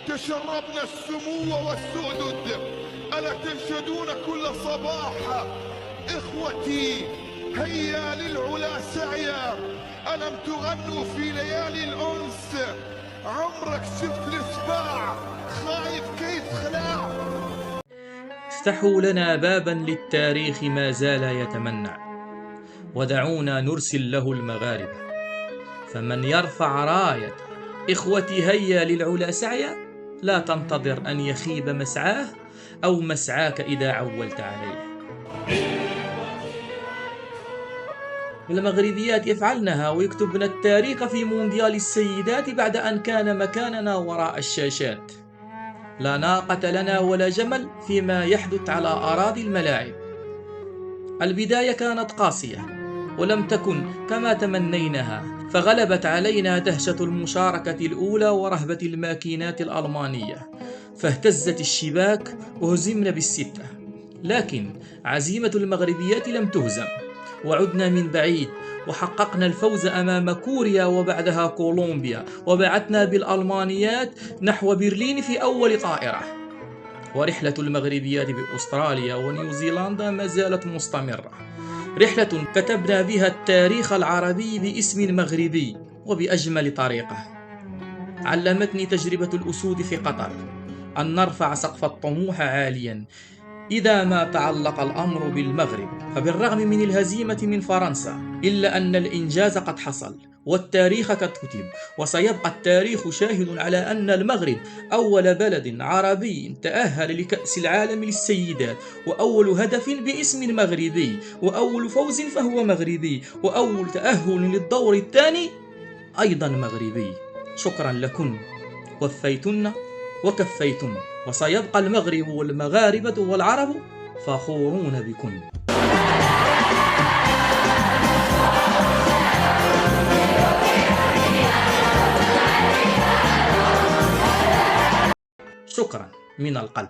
تشربنا السمو والسؤدد. ألا تنشدون كل صباح إخوتي هيا للعلا سعيا؟ ألم تغنوا في ليالي الأنس؟ عمرك شفت الإسباع خايف كيف خلاع؟ افتحوا لنا بابا للتاريخ ما زال يتمنع، ودعونا نرسل له المغاربة. فمن يرفع راية إخوتي هيا للعلا سعيا، لا تنتظر أن يخيب مسعاه أو مسعاك إذا عولت عليه. المغربيات يفعلنها ويكتبن التاريخ في مونديال السيدات بعد أن كان مكاننا وراء الشاشات. لا ناقة لنا ولا جمل فيما يحدث على أراضي الملاعب. البداية كانت قاسية ولم تكن كما تمنيناها، فغلبت علينا دهشة المشاركة الأولى ورهبة الماكينات الألمانية، فاهتزت الشباك وهزمنا بالستة. لكن عزيمة المغربيات لم تهزم، وعدنا من بعيد وحققنا الفوز أمام كوريا وبعدها كولومبيا، وبعثنا بالألمانيات نحو برلين في أول طائرة. ورحلة المغربيات بأستراليا ونيوزيلندا ما زالت مستمرة، رحلة كتبنا بها التاريخ العربي باسم مغربي وبأجمل طريقة. علمتني تجربة الأسود في قطر أن نرفع سقف الطموح عاليا إذا ما تعلق الأمر بالمغرب. فبالرغم من الهزيمة من فرنسا إلا أن الإنجاز قد حصل والتاريخ قد كتب، وسيبقى التاريخ شاهد على أن المغرب أول بلد عربي تأهل لكأس العالم للسيدات، وأول هدف باسم مغربي، وأول فوز فهو مغربي، وأول تأهل للدور الثاني أيضا مغربي. شكرا لكم، وفيتن وكفيتن، وسيبقى المغرب والمغاربة والعرب فخورون بكم. شكرا من القلب.